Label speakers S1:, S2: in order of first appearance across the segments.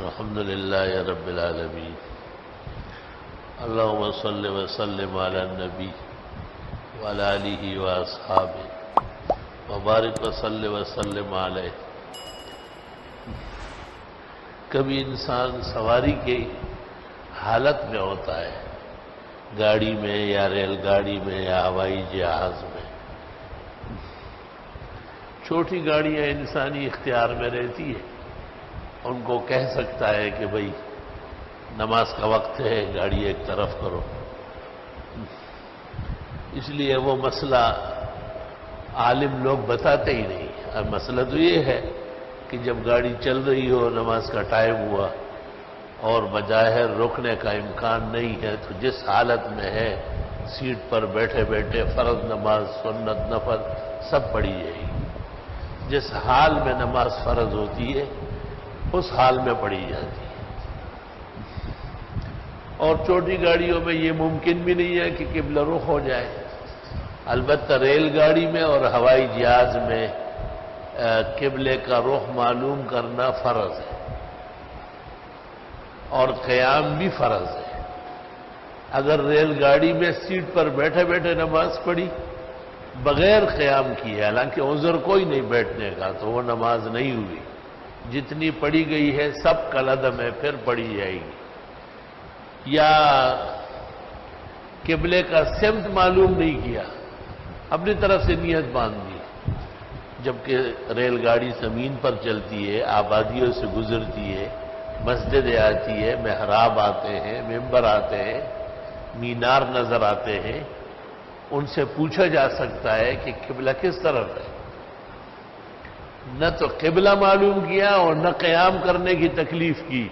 S1: الحمد لله رب العالمين اللهم صل وسلم على النبي وعلى آله وأصحابه وبارك وسلم علیہ۔ کبھی انسان سواری کی حالت میں ہوتا ہے، گاڑی میں یا ریل گاڑی میں یا ہوائی جہاز میں۔ چھوٹی گاڑیاں انسانی اختیار میں رہتی ہے، ان کو کہہ سکتا ہے کہ بھئی نماز کا وقت ہے، گاڑی ایک طرف کرو۔ اس لیے وہ مسئلہ عالم لوگ بتاتے ہی نہیں۔ اب مسئلہ تو یہ ہے کہ جب گاڑی چل رہی ہو، نماز کا ٹائم ہوا اور بظاہر رکنے کا امکان نہیں ہے، تو جس حالت میں ہے سیٹ پر بیٹھے بیٹھے فرض نماز، سنت، نفل سب پڑھی جائے گی۔ جس حال میں نماز فرض ہوتی ہے اس حال میں پڑھی جاتی ہے۔ اور چھوٹی گاڑیوں میں یہ ممکن بھی نہیں ہے کہ قبلہ رخ ہو جائے۔ البتہ ریل گاڑی میں اور ہوائی جہاز میں قبلے کا رخ معلوم کرنا فرض ہے اور قیام بھی فرض ہے۔ اگر ریل گاڑی میں سیٹ پر بیٹھے بیٹھے نماز پڑھی بغیر قیام کی، حالانکہ عذر کوئی نہیں بیٹھنے کا، تو وہ نماز نہیں ہوئی۔ جتنی پڑھی گئی ہے سب کالعدم ہے، پھر پڑھی جائے گی۔ یا قبلے کا سمت معلوم نہیں کیا، اپنی طرف سے نیت باندھ دی، جبکہ ریل گاڑی زمین پر چلتی ہے، آبادیوں سے گزرتی ہے، مسجدیں آتی ہے، محراب آتے ہیں، ممبر آتے ہیں، مینار نظر آتے ہیں۔ ان سے پوچھا جا سکتا ہے کہ قبلہ کس طرف ہے۔ نہ تو قبلہ معلوم کیا اور نہ قیام کرنے کی تکلیف کی،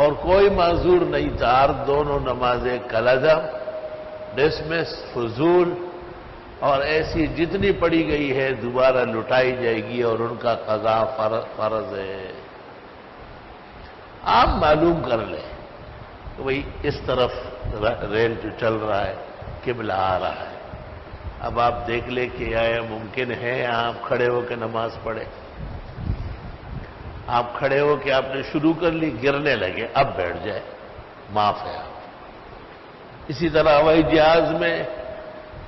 S1: اور کوئی معذور نہیں تھا۔ دونوں نمازیں کالعدم، ڈسمس، فضول اور ایسی جتنی پڑھی گئی ہے دوبارہ لٹائی جائے گی اور ان کا قضا فرض ہے۔ آپ معلوم کر لیں کہ بھئی اس طرف ریل جو چل رہا ہے قبلہ آ رہا ہے۔ اب آپ دیکھ لیں کہ آیا ممکن ہے آپ کھڑے ہو کے نماز پڑھیں۔ آپ کھڑے ہو کے آپ نے شروع کر لی، گرنے لگے، اب بیٹھ جائے، معاف ہے آپ۔ اسی طرح ہوائی جہاز میں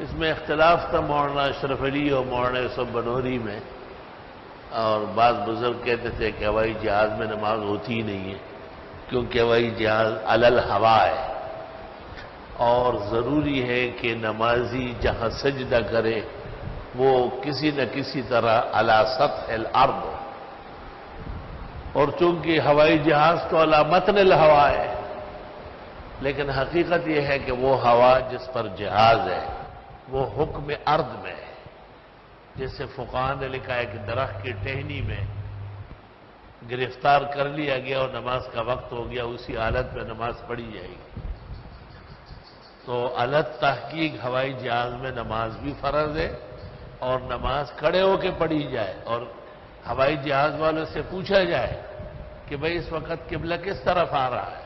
S1: اس میں اختلاف تھا مولانا اشرف علی اور مولانا یوسف بنوری میں، اور بعض بزرگ کہتے تھے کہ ہوائی جہاز میں نماز ہوتی ہی نہیں ہے، کیونکہ ہوائی جہاز علی الہوا ہے، اور ضروری ہے کہ نمازی جہاں سجدہ کرے وہ کسی نہ کسی طرح علی سطح الارض ہو، اور چونکہ ہوائی جہاز تو علی متن الہوا ہے، لیکن حقیقت یہ ہے کہ وہ ہوا جس پر جہاز ہے وہ حکم ارض میں ہے۔ جیسے فقہاء نے لکھا ہے کہ درخت کی ٹہنی میں گرفتار کر لیا گیا اور نماز کا وقت ہو گیا، اسی حالت میں نماز پڑھی جائے گی۔ تو علی تحقیق ہوائی جہاز میں نماز بھی فرض ہے، اور نماز کھڑے ہو کے پڑھی جائے، اور ہوائی جہاز والوں سے پوچھا جائے کہ بھئی اس وقت قبلہ کس طرف آ رہا ہے۔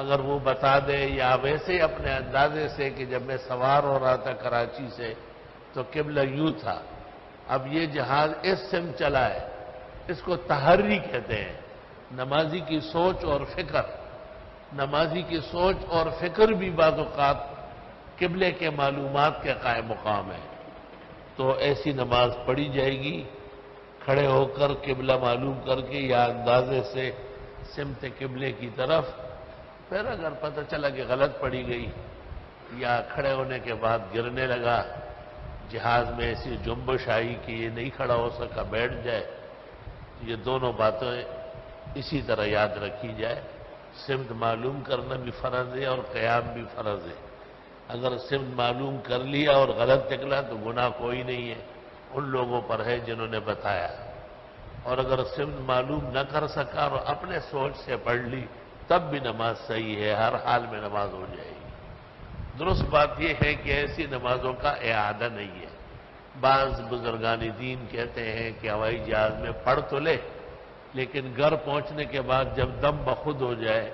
S1: اگر وہ بتا دے، یا ویسے ہی اپنے اندازے سے کہ جب میں سوار ہو رہا تھا کراچی سے تو قبلہ یوں تھا، اب یہ جہاز اس سمت چلا ہے، اس کو تحری کہتے ہیں۔ نمازی کی سوچ اور فکر، نمازی کی سوچ اور فکر بھی بعض اوقات قبلے کے معلومات کے قائم مقام ہے۔ تو ایسی نماز پڑھی جائے گی کھڑے ہو کر، قبلہ معلوم کر کے یا اندازے سے سمت قبلے کی طرف۔ پھر اگر پتہ چلا کہ غلط پڑی گئی یا کھڑے ہونے کے بعد گرنے لگا، جہاز میں ایسی جنبش آئی کہ یہ نہیں کھڑا ہو سکا، بیٹھ جائے، یہ دونوں باتیں اسی طرح یاد رکھی جائے۔ سمت معلوم کرنا بھی فرض ہے اور قیام بھی فرض ہے۔ اگر سمت معلوم کر لیا اور غلط نکلا تو گناہ کوئی نہیں ہے، ان لوگوں پر ہے جنہوں نے بتایا۔ اور اگر سمت معلوم نہ کر سکا اور اپنے سوچ سے پڑھ لی تب بھی نماز صحیح ہے، ہر حال میں نماز ہو جائے گی۔ درست بات یہ ہے کہ ایسی نمازوں کا اعادہ نہیں ہے۔ بعض بزرگان دین کہتے ہیں کہ ہوائی جہاز میں پڑھ تو لے، لیکن گھر پہنچنے کے بعد جب دم بخود ہو جائے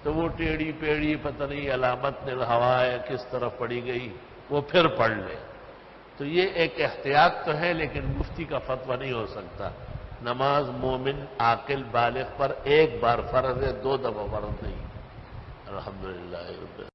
S1: تو وہ ٹیڑھی پیڑھی پتہ نہیں علامت نے ہوا ہے کس طرف پڑی گئی، وہ پھر پڑھ لے۔ تو یہ ایک احتیاط تو ہے، لیکن مفتی کا فتویٰ نہیں ہو سکتا۔ نماز مومن عاقل بالغ پر ایک بار فرض ہے، 2 دفعہ فرض نہیں۔ الحمدللہ رب